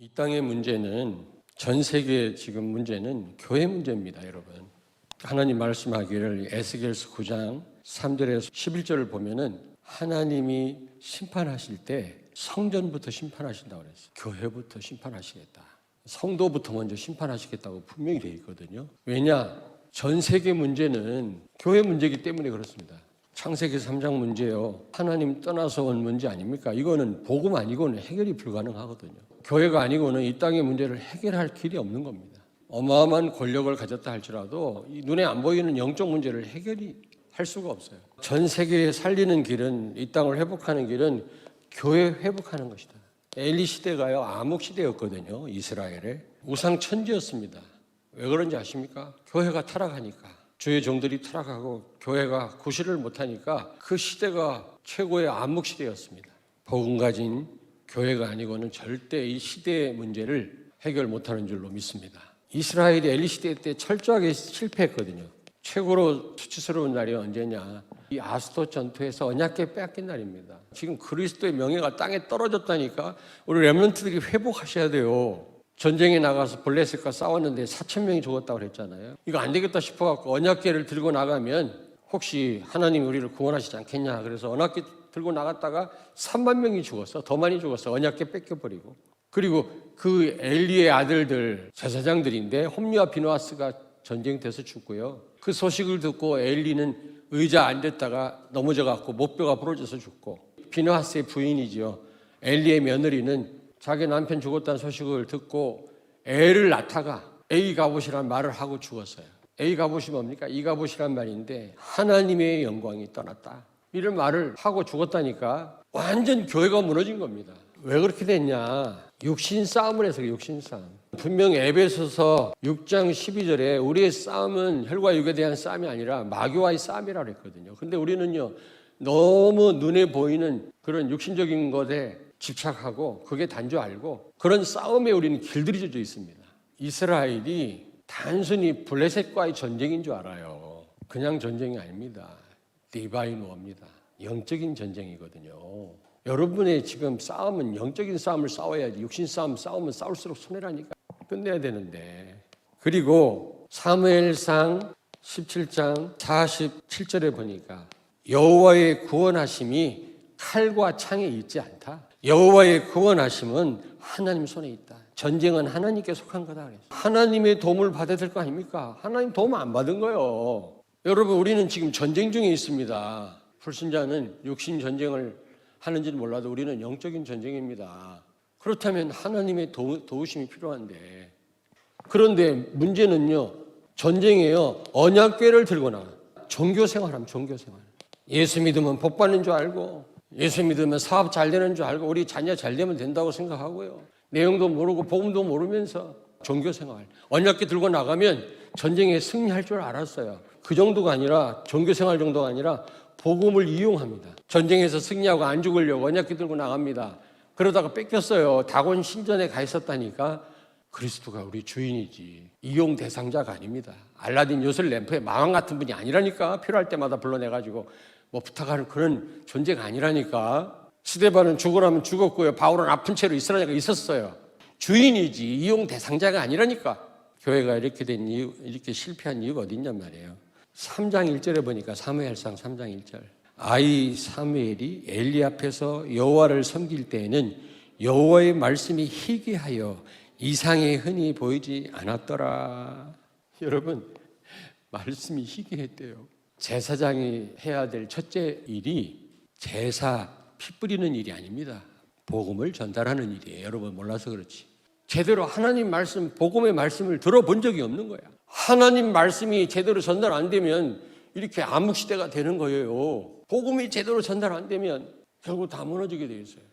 이 땅의 문제는, 전 세계의 지금 문제는 교회 문제입니다, 여러분. 하나님 말씀하기를 에스겔서 9장 3절에서 11절을 보면은 하나님이 심판하실 때 성전부터 심판하신다고 그랬어요. 교회부터 심판하시겠다. 성도부터 먼저 심판하시겠다고 분명히 되어 있거든요. 왜냐? 전 세계 문제는 교회 문제이기 때문에 그렇습니다. 창세기 3장 문제요, 하나님 떠나서 온 문제 아닙니까? 이거는 복음 아니고는 해결이 불가능하거든요. 교회가 아니고는 이 땅의 문제를 해결할 길이 없는 겁니다. 어마어마한 권력을 가졌다 할지라도 이 눈에 안 보이는 영적 문제를 해결이 할 수가 없어요. 전 세계에 살리는 길은, 이 땅을 회복하는 길은 교회 회복하는 것이다. 엘리 시대가요, 암흑 시대였거든요. 이스라엘에 우상 천지였습니다. 왜 그런지 아십니까? 교회가 타락하니까, 주의 종들이 타락하고 교회가 구실을 못하니까 그 시대가 최고의 암흑 시대였습니다. 복음 가진 교회가 아니고는 절대 이 시대의 문제를 해결 못하는 줄로 믿습니다. 이스라엘이 엘리 시대 때 철저하게 실패했거든요. 최고로 수치스러운 날이 언제냐? 이 아스토 전투에서 언약궤 빼앗긴 날입니다. 지금 그리스도의 명예가 땅에 떨어졌다니까 우리 렘넌트들이 회복하셔야 돼요. 전쟁에 나가서 블레셋과 싸웠는데 4,000명이 죽었다고 그랬잖아요. 이거 안 되겠다 싶어갖고 언약궤를 들고 나가면 혹시 하나님이 우리를 구원하시지 않겠냐. 그래서 언약궤 들고 나갔다가 3만 명이 죽었어. 더 많이 죽었어. 언약궤 뺏겨버리고. 그리고 그 엘리의 아들들, 제사장들인데 홈리와 비누아스가 전쟁돼서 죽고요. 그 소식을 듣고 엘리는 의자 앉았다가 넘어져갖고 목뼈가 부러져서 죽고, 비누아스의 부인이죠, 엘리의 며느리는 자기 남편 죽었다는 소식을 듣고 애를 낳다가 A 갑옷이라는 말을 하고 죽었어요. A 갑옷이 뭡니까? 이 갑옷이란 말인데 하나님의 영광이 떠났다, 이런 말을 하고 죽었다니까. 완전 교회가 무너진 겁니다. 왜 그렇게 됐냐? 육신 싸움을 해서. 육신 싸움. 분명 에베소서 6장 12절에 우리의 싸움은 혈과 육에 대한 싸움이 아니라 마귀와의 싸움이라고 했거든요. 근데 우리는요, 너무 눈에 보이는 그런 육신적인 것에 집착하고 그게 단 줄 알고 그런 싸움에 우리는 길들여져 있습니다. 이스라엘이 단순히 블레셋과의 전쟁인 줄 알아요. 그냥 전쟁이 아닙니다. 디바인 워입니다. 영적인 전쟁이거든요. 여러분의 지금 싸움은 영적인 싸움을 싸워야지. 육신 싸움 싸우면 싸울수록 손해라니까. 끝내야 되는데. 그리고 사무엘상 17장 47절에 보니까 여호와의 구원하심이 칼과 창에 있지 않다. 여호와의 구원하심은 하나님 손에 있다. 전쟁은 하나님께 속한 거다 그랬어요. 하나님의 도움을 받아야 될 거 아닙니까? 하나님 도움 안 받은 거예요. 여러분, 우리는 지금 전쟁 중에 있습니다. 불신자는 육신 전쟁을 하는지는 몰라도 우리는 영적인 전쟁입니다. 그렇다면 하나님의 도우심이 필요한데, 그런데 문제는요, 전쟁이에요. 언약궤를 들고 나가. 종교생활하면 종교생활. 예수 믿으면 복 받는 줄 알고, 예수 믿으면 사업 잘 되는 줄 알고, 우리 자녀 잘 되면 된다고 생각하고요. 내용도 모르고 복음도 모르면서 종교생활. 언약궤 들고 나가면 전쟁에 승리할 줄 알았어요. 그 정도가 아니라, 종교생활 정도가 아니라 복음을 이용합니다. 전쟁에서 승리하고 안 죽으려고 언약궤 들고 나갑니다. 그러다가 뺏겼어요. 다곤 신전에 가 있었다니까. 그리스도가 우리 주인이지 이용 대상자가 아닙니다. 알라딘 요술 램프의 마왕 같은 분이 아니라니까. 필요할 때마다 불러내가지고 뭐 부탁하는 그런 존재가 아니라니까. 스데반은 죽으라면 죽었고요. 바울은 아픈 채로 이스라엘에 있었어요. 주인이지 이용 대상자가 아니라니까. 교회가 이렇게 된 이유, 이렇게 실패한 이유가 어디 있냔 말이에요. 3장 1절에 보니까, 사무엘상 3장 1절, 아이 사무엘이 엘리 앞에서 여호와를 섬길 때에는 여호와의 말씀이 희귀하여 이상에 흔히 보이지 않았더라. 여러분, 말씀이 희귀했대요. 제사장이 해야 될 첫째 일이 제사 피 뿌리는 일이 아닙니다. 복음을 전달하는 일이에요. 여러분 몰라서 그렇지. 제대로 하나님 말씀, 복음의 말씀을 들어본 적이 없는 거야. 하나님 말씀이 제대로 전달 안 되면 이렇게 암흑시대가 되는 거예요. 복음이 제대로 전달 안 되면 결국 다 무너지게 돼 있어요.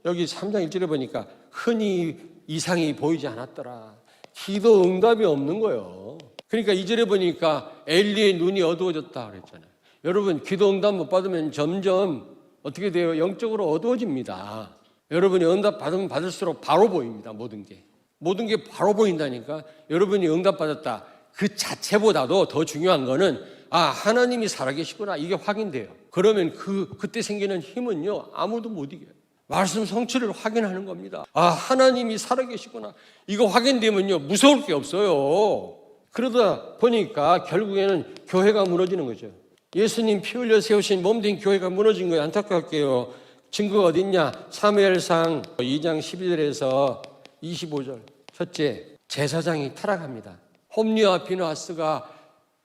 여기 3장 1절에 보니까 흔히 이상이 보이지 않았더라. 기도 응답이 없는 거예요. 그러니까 2절에 보니까 엘리의 눈이 어두워졌다 그랬잖아요. 여러분, 기도 응답 못 받으면 점점 어떻게 돼요? 영적으로 어두워집니다. 여러분이 응답 받으면 받을수록 바로 보입니다. 모든 게 바로 보인다니까. 여러분이 응답 받았다, 그 자체보다도 더 중요한 거는 하나님이 살아계시구나, 이게 확인돼요. 그러면 그때 생기는 힘은요, 아무도 못 이겨요. 말씀 성취를 확인하는 겁니다. 아, 하나님이 살아계시구나. 이거 확인되면요, 무서울 게 없어요. 그러다 보니까 결국에는 교회가 무너지는 거죠. 예수님 피 흘려 세우신 몸된 교회가 무너진 거예요. 안타깝게요. 증거가 어디 있냐? 사무엘상 2장 11절에서 25절. 첫째, 제사장이 타락합니다. 홈리와 비누아스가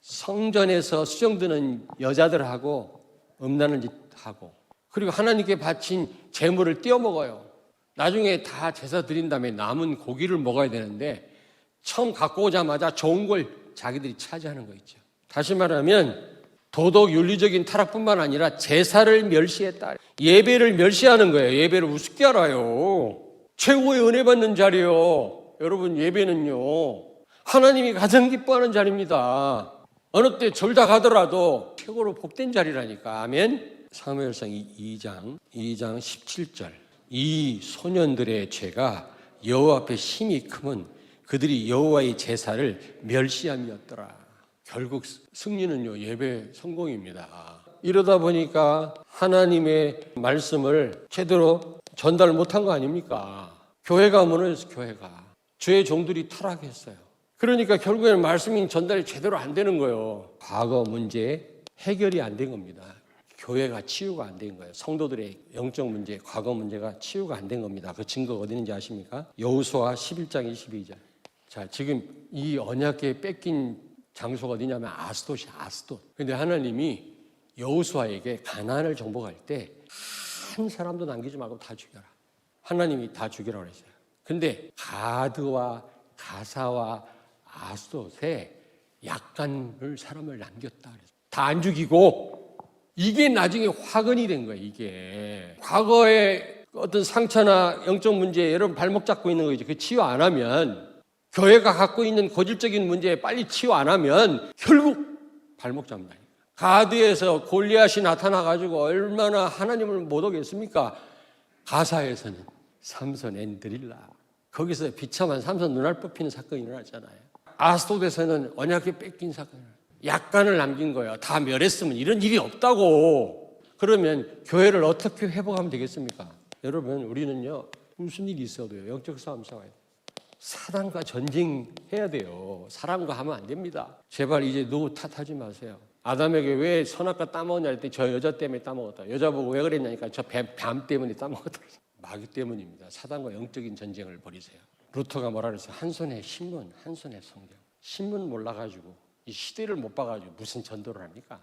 성전에서 수정드는 여자들하고 음란한 짓 하고, 그리고 하나님께 바친 제물을 떼어먹어요. 나중에 다 제사 드린 다음에 남은 고기를 먹어야 되는데 처음 갖고 오자마자 좋은 걸 자기들이 차지하는 거 있죠. 다시 말하면 도덕 윤리적인 타락뿐만 아니라 제사를 멸시했다. 예배를 멸시하는 거예요. 예배를 우습게 알아요. 최고의 은혜 받는 자리요. 여러분, 예배는요, 하나님이 가장 기뻐하는 자리입니다. 어느 때 졸다 가더라도 최고로 복된 자리라니까. 아멘. 사무엘상 2장 17절. 이 소년들의 죄가 여호와 앞에 심히 크면 그들이 여호와의 제사를 멸시함이었더라. 결국 승리는요, 예배 성공입니다. 이러다 보니까 하나님의 말씀을 제대로 전달 못한 거 아닙니까? 교회가 무너졌어요. 교회가. 주의 종들이 타락했어요. 그러니까 결국에는 말씀이 전달이 제대로 안 되는 거예요. 과거 문제 해결이 안 된 겁니다. 교회가 치유가 안 된 거예요. 성도들의 영적 문제, 과거 문제가 치유가 안 된 겁니다. 그 증거가 어디 있는지 아십니까? 여호수아 11장 22절. 자, 지금 이 언약궤 뺏긴 장소가 어디냐면 아스돗이야, 아스돗. 근데 하나님이 여호수아에게 가나안을 정복할 때 한 사람도 남기지 말고 다 죽여라. 하나님이 다 죽이라고 했어요. 근데 가드와 가사와 아스돗에 약간을 사람을 남겼다 그랬어요. 다 안 죽이고. 이게 나중에 화근이 된 거예요. 이게 과거의 어떤 상처나 영적 문제에 여러분 발목 잡고 있는 거죠. 그 치유 안 하면, 교회가 갖고 있는 고질적인 문제에 빨리 치유 안 하면 결국 발목 잡는다니까. 가드에서 골리앗이 나타나가지고 얼마나 하나님을 못 오겠습니까? 가사에서는 삼손 앤 드릴라, 거기서 비참한 삼손 눈알 뽑히는 사건이 일어났잖아요. 아스돗에서는 언약궤 뺏긴 사건이 일어났어요. 약간을 남긴 거예요. 다 멸했으면 이런 일이 없다고. 그러면 교회를 어떻게 회복하면 되겠습니까? 여러분, 우리는요, 무슨 일이 있어도요, 영적 싸움 싸워야 돼요. 사단과 전쟁해야 돼요. 사람과 하면 안 됩니다. 제발 이제 누구 탓하지 마세요. 아담에게 왜 선악과 따먹었냐 했더니 저 여자 때문에 따먹었다. 여자 보고 왜 그랬냐니까 저 뱀 때문에 따먹었다. 마귀 때문입니다. 사단과 영적인 전쟁을 벌이세요. 루터가 뭐라 그랬어요? 한 손에 신문, 한 손에 성경. 신문 몰라가지고 이 시대를 못 봐가지고 무슨 전도를 합니까?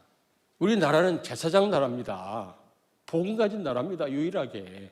우리나라는 제사장 나라입니다. 복음 가진 나라입니다. 유일하게.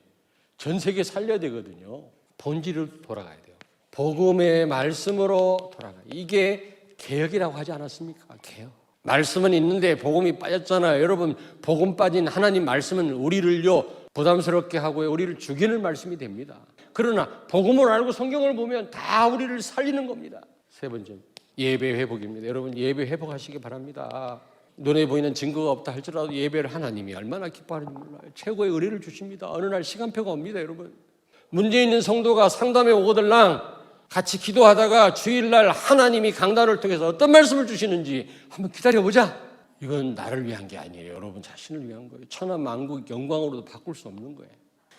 전 세계 살려야 되거든요. 본질을 돌아가야 돼요. 복음의 말씀으로 돌아가요. 이게 개혁이라고 하지 않았습니까? 개혁. 말씀은 있는데 복음이 빠졌잖아요. 여러분, 복음 빠진 하나님 말씀은 우리를요 부담스럽게 하고요, 우리를 죽이는 말씀이 됩니다. 그러나 복음을 알고 성경을 보면 다 우리를 살리는 겁니다. 세 번째, 예배 회복입니다. 여러분, 예배 회복하시기 바랍니다. 눈에 보이는 증거가 없다 할지라도 예배를 하나님이 얼마나 기뻐하는지 몰라요. 최고의 은혜를 주십니다. 어느 날 시간표가 옵니다. 여러분, 문제 있는 성도가 상담에 오거들랑 같이 기도하다가 주일날 하나님이 강단을 통해서 어떤 말씀을 주시는지 한번 기다려보자. 이건 나를 위한 게 아니에요. 여러분 자신을 위한 거예요. 천하만국 영광으로도 바꿀 수 없는 거예요.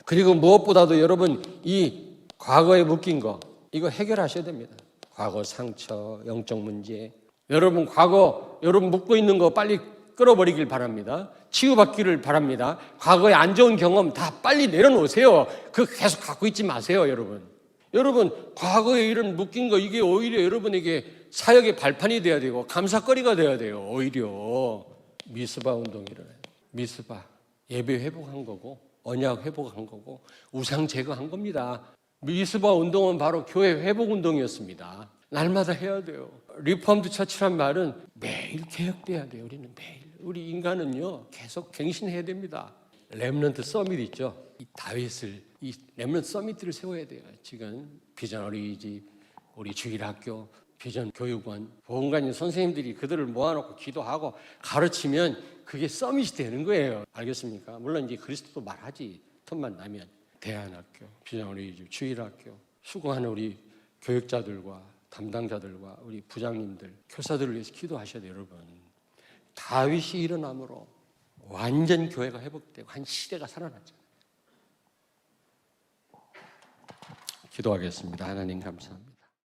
그리고 무엇보다도 여러분, 이 과거에 묶인 거, 이거 해결하셔야 됩니다. 과거 상처, 영적 문제. 여러분 과거, 여러분 묶고 있는 거 빨리 끌어버리길 바랍니다. 치유받기를 바랍니다. 과거의 안 좋은 경험 다 빨리 내려놓으세요. 그거 계속 갖고 있지 마세요, 여러분. 여러분, 과거에 이런 묶인 거, 이게 오히려 여러분에게 사역의 발판이 돼야 되고 감사거리가 돼야 돼요. 오히려 미스바 운동이 일어나요. 미스바, 예배 회복한 거고 언약 회복한 거고 우상 제거한 겁니다. 미스바 운동은 바로 교회 회복 운동이었습니다. 날마다 해야 돼요. 리폼드 처치란 말은 매일 개혁돼야 돼요. 우리는 매일. 우리 인간은요 계속 갱신해야 됩니다. 렘넌트 서밋 있죠. 이 다윗을, 이 렘넌트 서밋을 세워야 돼요. 지금 비전 어린이집, 우리 주일학교, 비전 교육원, 보험관님 선생님들이 그들을 모아놓고 기도하고 가르치면 그게 서밋이 되는 거예요. 알겠습니까? 물론 이제 그리스도도 말하지. 틈만 나면 대안학교, 비전 어린이집, 주일학교 수고하는 우리 교육자들과 담당자들과 우리 부장님들, 교사들을 위해서 기도하셔야 돼요, 여러분. 다윗이 일어남으로 완전 교회가 회복되고 한 시대가 살아났잖아요. 기도하겠습니다. 하나님 감사합니다.